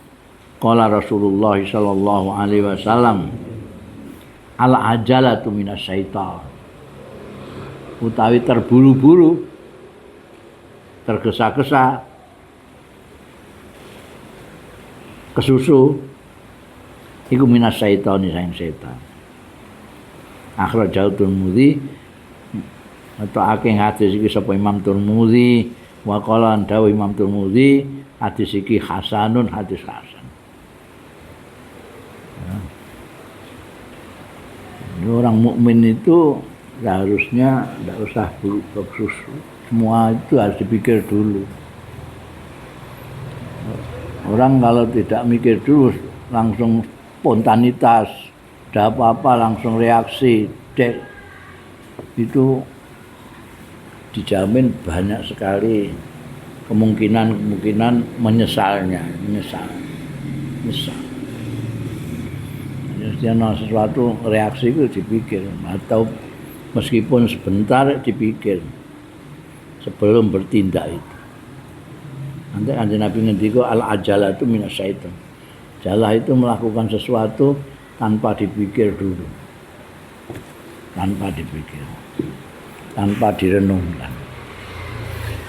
Speaker 1: qala Rasulullah sallallahu alaihi wasallam al ajalatu minasyaitan utawi terburu-buru tergesa-gesa kesusu iku minas syaitani sang setan. Akhrajahu Tirmidzi atau akeh hadis iki sapa Imam Tirmidzi wa qala dawuh Imam Tirmidzi hadis iki hasanun hadis hasan. Orang mukmin itu seharusnya tidak usah berkhusus, semua itu harus dipikir dulu. Orang kalau tidak mikir dulu langsung spontanitas, ada apa-apa langsung reaksi, itu dijamin banyak sekali kemungkinan menyesal. Karena sesuatu reaksi itu dipikir atau meskipun sebentar dipikir sebelum bertindak itu. Nanti Kanjeng Nabi ngendika al-ajalatu minasyaiton. Jalah itu melakukan sesuatu tanpa dipikir dulu. Tanpa dipikir. Tanpa direnungkan.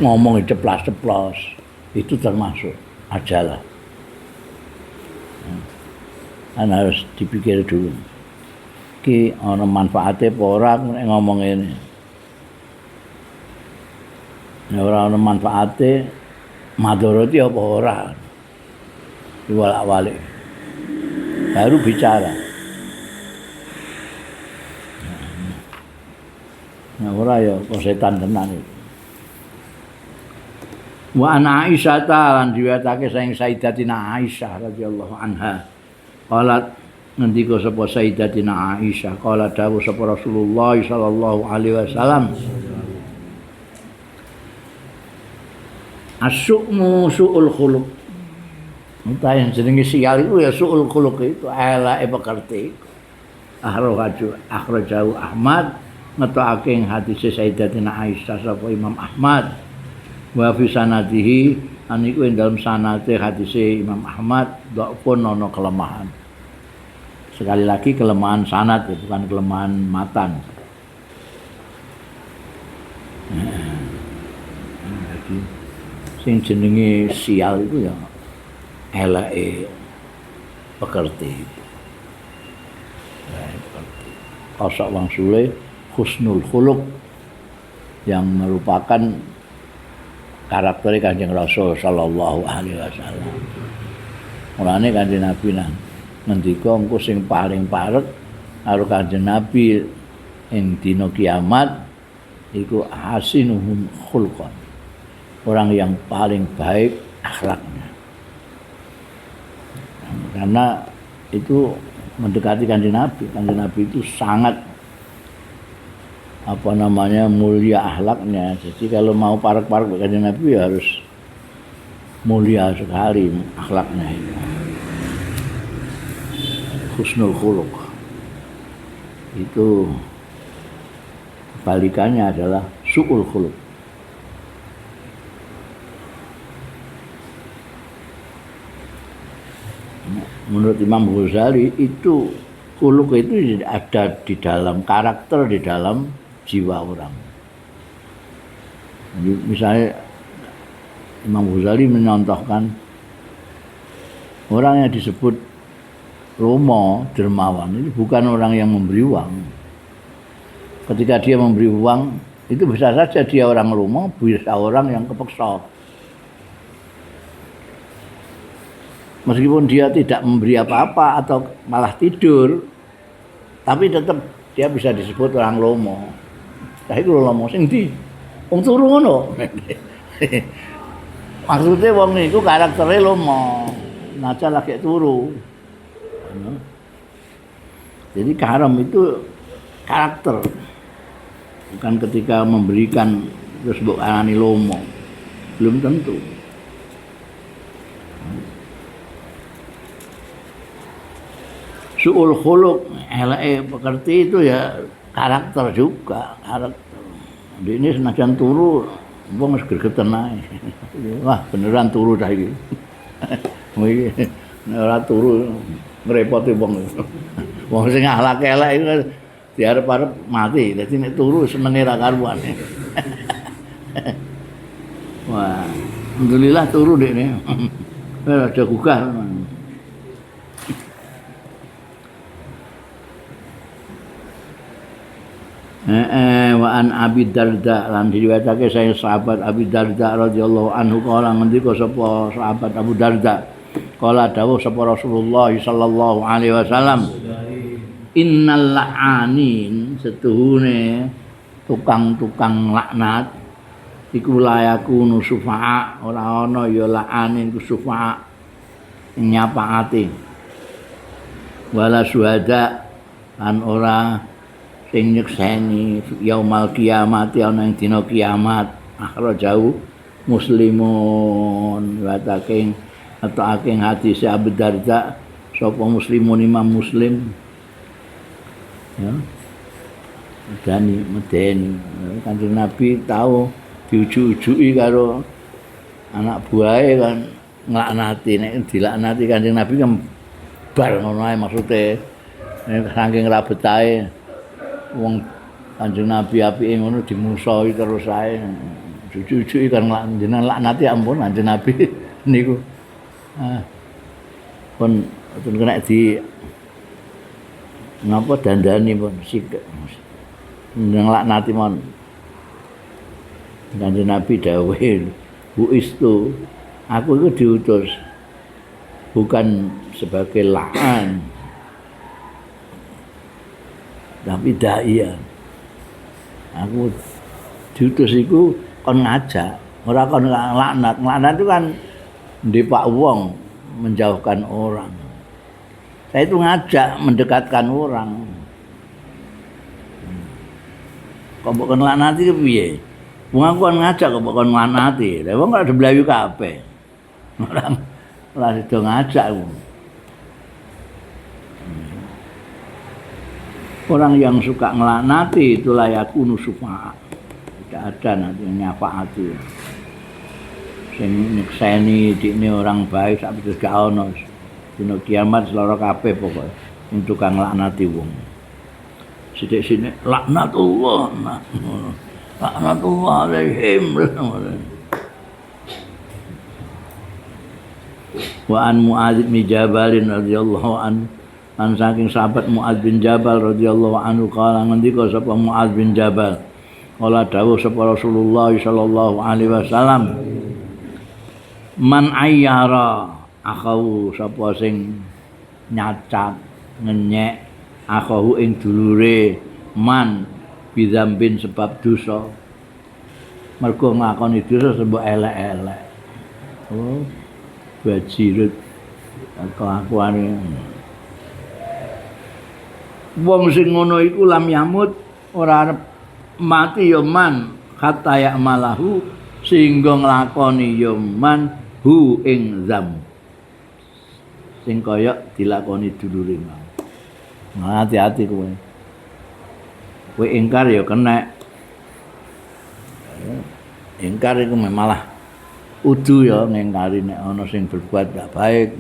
Speaker 1: Ngomong ceplas-ceplos itu termasuk ajalah. Kan harus dipikir dulu. Ki ana manfaate apa ora ngomong ini. Nek ora ana manfaate, madharati apa ora. Diwalak-walik. Baru bicara. Nah, ora ya kok setan tenan itu. Wa ana Aisyah lan diwetake saking Sayyidatina Aisyah radhiyallahu anha. Qalat ngendika sapa Sayyidatina Aisyah, qala dawuh sapa Rasulullah sallallahu alaihi wasallam. Asyukmu su'ul khuluq. Entah yang jenenge sial itu ya su'ul khuluq itu elake pekerti. Akhrajahu Ahmad ngetokake ing hadis Sayyidatina Aisyah sapa Imam Ahmad. Wa fi sanadihi aniku ing dalam sanate hadis Imam Ahmad dhafun ana kelemahan. Sekali lagi kelemahan sanad ya, bukan kelemahan matan. Jadi sing jenenge sial itu ya elake pekerti. Kosok wangsule husnul khuluq yang merupakan karakter Kanjeng Rasul sallallahu alaihi wasallam. Mulane Kanjeng Nabi ngendika engko sing paling parek karo Kanjeng Nabi ing dina kiamat iku hasinuhum khulqan. Orang yang paling baik akhlaknya. Karena itu mendekati Kanjeng Nabi. Kanjeng Nabi itu sangat mulia akhlaknya. Jadi kalau mau parek-parek Kanjeng Nabi ya harus mulia sekali akhlaknya itu. Husnul khuluq. Itu kebalikannya adalah su'ul khuluq. Menurut Imam Ghazali itu khuluq itu ada di dalam karakter, di dalam jiwa orang. Jadi, misalnya Imam Ghazali menyontohkan orang yang disebut lomo, dermawan itu bukan orang yang memberi uang. Ketika dia memberi uang itu bisa saja dia orang lomo, bisa orang yang kepeksa. Meskipun dia tidak memberi apa-apa atau malah tidur, tapi tetap dia bisa disebut orang lomo. Tapi kalau lomo sing ndi? Wong turu ngono. Maksudnya wong niku karaktere lomo, naca lagi turu. Jadi karam itu karakter, bukan ketika memberikan terus mbok arani lomo, belum tentu. Su'ul khuluq, eleke pekerti itu ya karakter juga, karakter. Ini senajan turu, wong wis gregeten ae. Wah, beneran turu dah iki. Iki ora turu ngrepoti wong. Wong sing akhlake elek iku diarep-arep mati. Dadi nek turu senenge ra karuan. Wah, alhamdulillah turu dekne. Ada gugah. Wa an Abi Darda lan diriwayatake saya sahabat Abi Darda radhiyallahu anhu kala ngendika sapa sahabat Abu Darda kala dawuh sapa Rasulullah sallallahu alaihi wasallam innal la'anin setuhune tukang-tukang laknat iku layakunu sufa'a ora ana ya la'anin ku sufa'a nyapaati wala syuhada an ora sing nyekseni yaumal kiamat ana ing dina kiamat akhir jauh muslimun wataking atau aking hadis Abu Darda sapa muslimun imam muslim ya medeni Kanjeng Nabi tahu diuju-ujuki karo anak buahe kan nglaknati nek dilaknati Kanjeng Nabi kan bar ngono ae maksude saking rabetahe wong Kanjeng Nabi apike ngono dimusoi terus ae uju-ujuki kan jenengan laknati ampun Kanjeng Nabi niku pun kena di napa dandani pun sik nglaknati mon Kanjeng Nabi dawuh buistu aku itu diutus bukan sebagai la'an tapi dai aku diutus iku kon ngajak ora kon laknat itu kan ndipak wong menjauhkan orang saya itu ngajak mendekatkan orang kok mbok kon laknati piye wong aku kan ngajak kok kon laknati lha wong kok diblayu kabeh ora sedo ngajak orang yang suka ngelaknati itu layakunu sufa'a tidak ada nanti nyafaati sing nyekseni dikne orang baik sak wis gak ono dina kiamat seloro kabeh pokoke sing tukang nglaknati wong sithik-sithik laknatullah laknatullah alaihim wa an Muadz bin Jabal radhiyallahu an saking sahabat Muadz bin Jabal radhiyallahu anhu kala ngendika sapa Muadz bin Jabal kala dawuh sapa Rasulullah sallallahu alaihi wasallam man ayyara akhahu sapa sing nyacat ngenyek akhahu ing dulure man bidzambin sebab dosa mergo nglakoni dosa sebab elek-elek oh bajirut kelakuane wong sing ngono iku lam yamut ora arep mati ya man hatta ya malahu sehingga nglakoni ya man hu ing zam sing kaya dilakoni dulure mau hati-hati kowe ingkar ya kena ingkar iku malah udu ya ngingkari nek ana sing berbuat tidak baik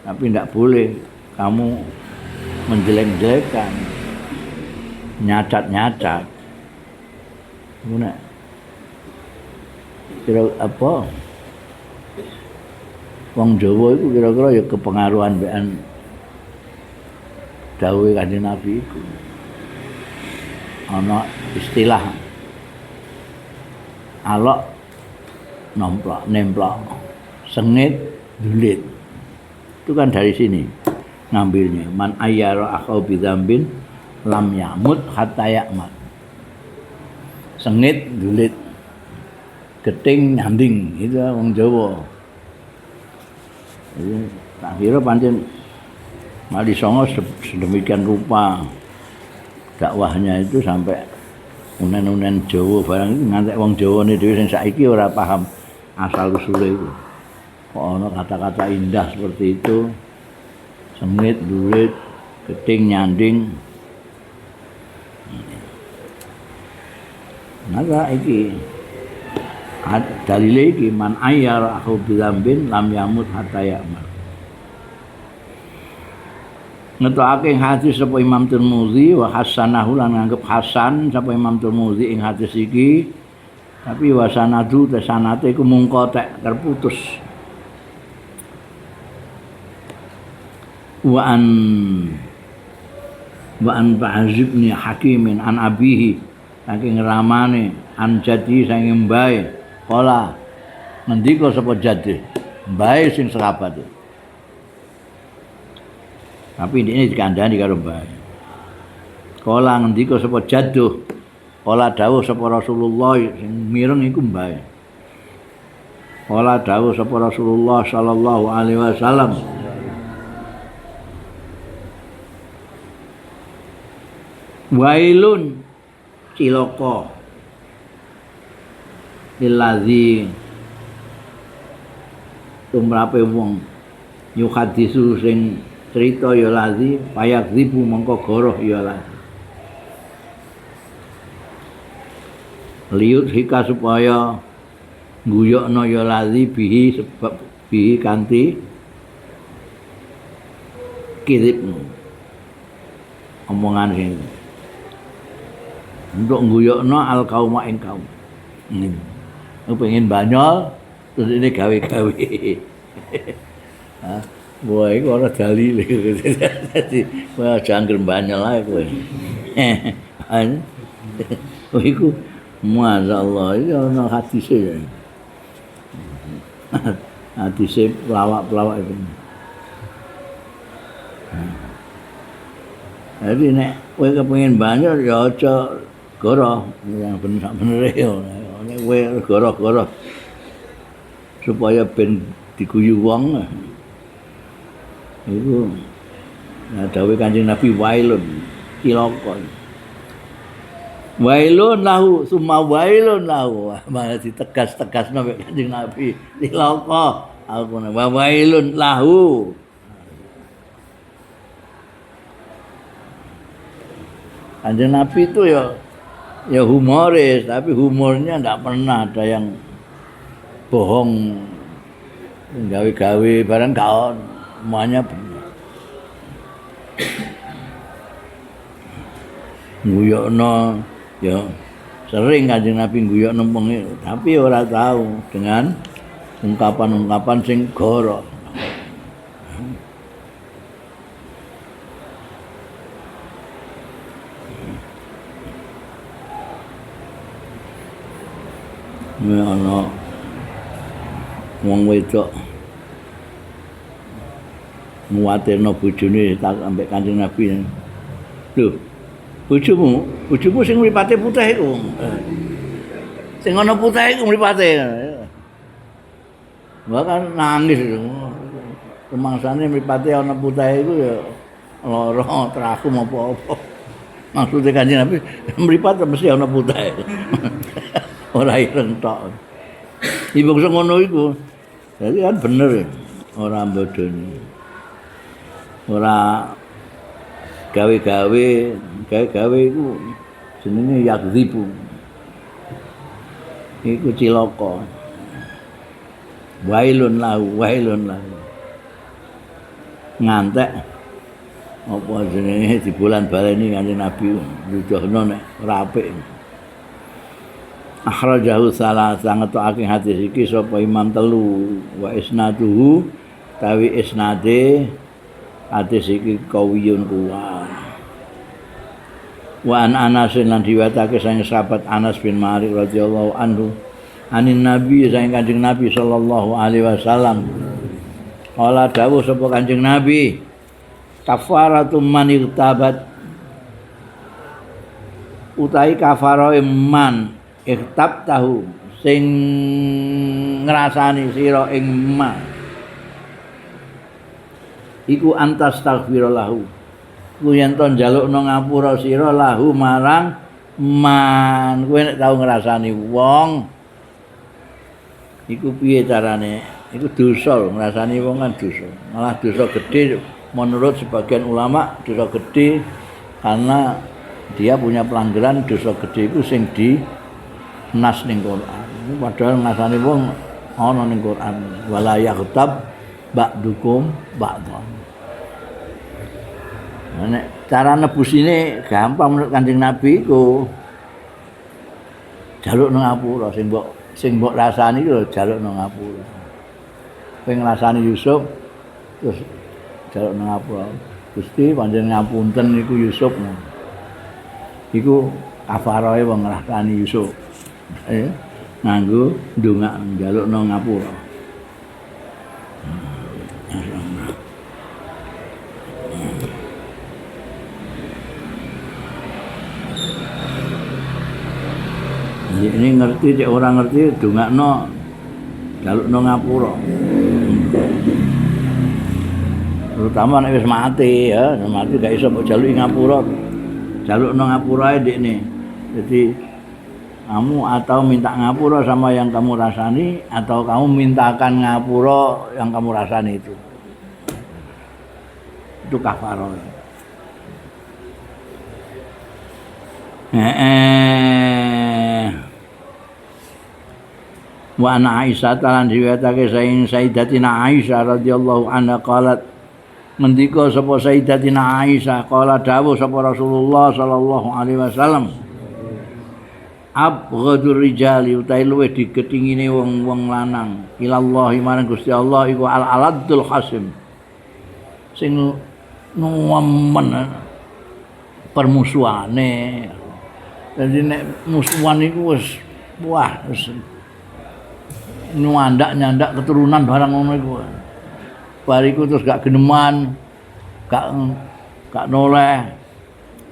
Speaker 1: tapi tidak boleh kamu menjelek-jelekan nyacat-nyacat kira apa wong Jawa itu kira-kira ya kepengaruhan bean dawuhe Kanjeng Nabi iku ana istilah alok nemplok sengit dulit itu kan dari sini ngambilnya man ayyara akhau bidzambin lam yamut hatta ya'mat sengit dulit geting nyanding itu wong Jawa itu tak kira pancen Mali Songo sedemikian rupa dakwahnya itu sampai unen-unen Jawa barang itu ngantek wong Jawane dhewe sing saiki ora paham asal usule itu. Kok ana kata-kata indah seperti itu. Sengit, dulit, geting, nyanding. Maka iki dalile iki man ayyara akhu bidzambin lam yamut hatta ya'mal. Ngetokake hadis sapa Imam Tirmidzi wa hasanahu lan nganggep hasan sapa Imam Tirmidzi ing hadis iki tapi wasanadu tesanate iku mung kotek terputus wa an Ba'azibni Hakimin an abihi saking ramane an jadi saking mbae kala ngendika sapa jadhe mbae sing serabat tapi ini dikandani karo mbae Kala ngendika sapa Jadduh. Kala dawuh sapa Rasulullah sing mireng iku mbae. Kala dawuh sapa Rasulullah sallallahu alaihi wasallam. Wailun cilaka lillazi tumrape wong yuhadisu sing cerita ya lazi payak ribu mongko goroh ya lazi liut hika supaya guyokno ya lazi bihi sebab bihi kanthi kiripmu omongan sing untuk guyokno al kauma ing kaum pengen banyol terus ini gawe-gawe. Wah, iku ora dalil. Dadi wah jangger banyol ae kowe. Oh iku masyaallah iki ana hadise. Hadise pelawak-pelawak itu. Jadi nek kowe kepengin banyol ya aja goroh yang bener-bener ya. Nek kowe goroh-goroh supaya ben diguyu wong. Iku dawuh Kanjeng Nabi wailun cilaka. Wailun lahu summa wailun lahu. Malah ditegas-tegasno mek Kanjeng Nabi cilaka. Aku wa wailun lahu. Kanjeng Nabi itu ya humoris, tapi humornya enggak pernah ada yang bohong, gawe-gawe barang kaon, semuanya benar. Guyokno, ya sering Kanjeng Nabi guyokno wong, tapi ora tahu dengan ungkapan-ungkapan sing goro. Ana wong wedok nguwatirno bojone tak ambek Kanjeng Nabi. Lho, bojomu sing mripate putih iku. Sing ana putih iku mripate. Bahkan nangis. Rumangsane mripate ana putih iku ya lara terakum apa-apa. Maksudnya Kanjeng Nabi mripat mesti ana putih. Ora ireng tok. Ibu sing ngono iku. Jadi kan bener ora bodoni. Ora gawe-gawe iku jenenge yakzibu. Iku cilaka. Wailun lahu. Ngantek apa jenenge di bulan baleni Kanjeng Nabi nuduhno nek ora apik. Akhrajahu salah sangat akeh hadis iki sapa Imam telu wa isnaduhu tawi isnade hadis iki kawiyun kuat. Wa an Anas lan diwatake sang sahabat Anas bin Malik radhiyallahu anhu anin Nabi sang Kanjeng Nabi sallallahu alaihi wasallam. Qala dawuh sapa Kanjeng Nabi kafaratum man irtabat utahi kafarae man ikhtab tahu sing ngrasani sira ing ma iku antas taghfir lahu ku yen to njalukno ngapura sira lahu marang man kowe nek tau ngrasani wong iku piye carane iku dosa ngrasani wong kan dosa malah dosa gedhe menurut sebagian ulama dosa gedhe karena dia punya pelanggaran dosa gedhe iku sing di nas ning Quran. Padahal ngasane wong ana ning Quran. Wala yaghtab ba'dukum ba'dhan. Nek cara nebusine gampang menurut Kanjeng Nabi iku jaluk nang ngapura sing mbok rasani lho jaluk nang ngapura. Kowe ngrasani Yusuf terus jaluk nang ngapura. Gusti panjenengan ngapunten niku Yusuf. Iku kafarahe wong ngrasani Yusuf. Nganggo ndongak njalukno ngapura. Ini ngerti cek orang ngerti dongakno jalukno ngapura. Terutama nek wis mati ya, mati gak iso mbok jaluki ngapura. Jalukno ngapurae ndekne. Jadi kamu atau minta ngapura sama yang kamu rasani atau kamu mintakan ngapura yang kamu rasani itu. Itu kafarah. Wa ana Aisyah lan riwayatake saking Sayyidatina Aisyah radhiyallahu anha qalat ngendika sapa Sayyidatina Aisyah qala dawuh sapa Rasulullah sallallahu alaihi wasallam abghadur rijali utahe luwih digetingine wong-wong lanang ilallahi marang Gusti Allah iku al-aladul khasim sing nemen permusuhane. Jadi nek musuhan iku wis wah wis nyandak keturunan barang ngono iku. Bariku terus gak geneman, gak noleh,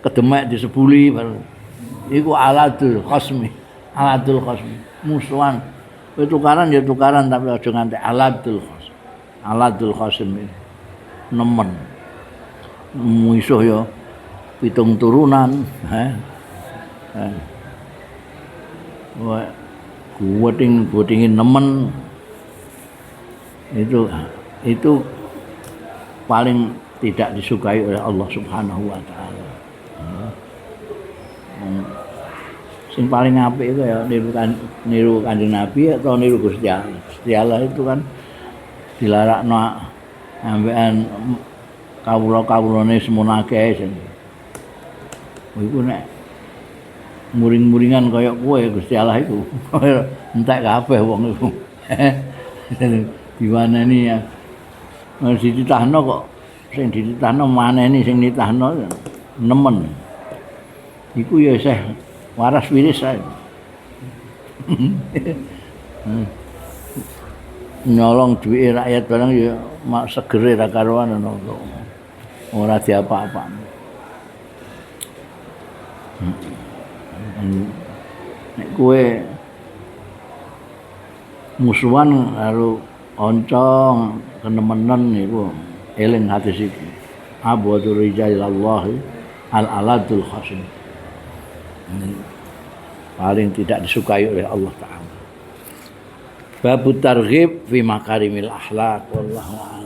Speaker 1: kedemek disebuli baru. Iku aladul khasmi, musuhan. Kowe tukaran ya tukaran tapi aja nganti aladul khasmi. Aladul khasmi. Nemen. Musuh ya 7 turunan, Wah, guweting nemen itu paling tidak disukai oleh Allah Subhanahu wa taala. Sing paling apik itu ya niru Kanjeng Nabi atau niru Gusti Allah. Gusti Allah itu kan dilarakno ambekan kawula-kawulane semono akeh sing. Iku nek muring-muringan kaya kowe Gusti Allah iku entek kabeh wong iku. Diwaneni ya. Dititahno kok sing dititahno maneni sing nitahno nemen. Iku ya isih waras wiris ae. Nyolong duit rakyat barang ya mak segere ra karuan ono. Ora diapa-apa. Nek kowe musuhan karo kanca kenemenen niku eling hadis iki. Abwadur rijalillahi al-aladul khasim. Paling tidak disukai oleh Allah Ta'ala. Bab targhib fi makarimil akhlaq wallahu a'lam.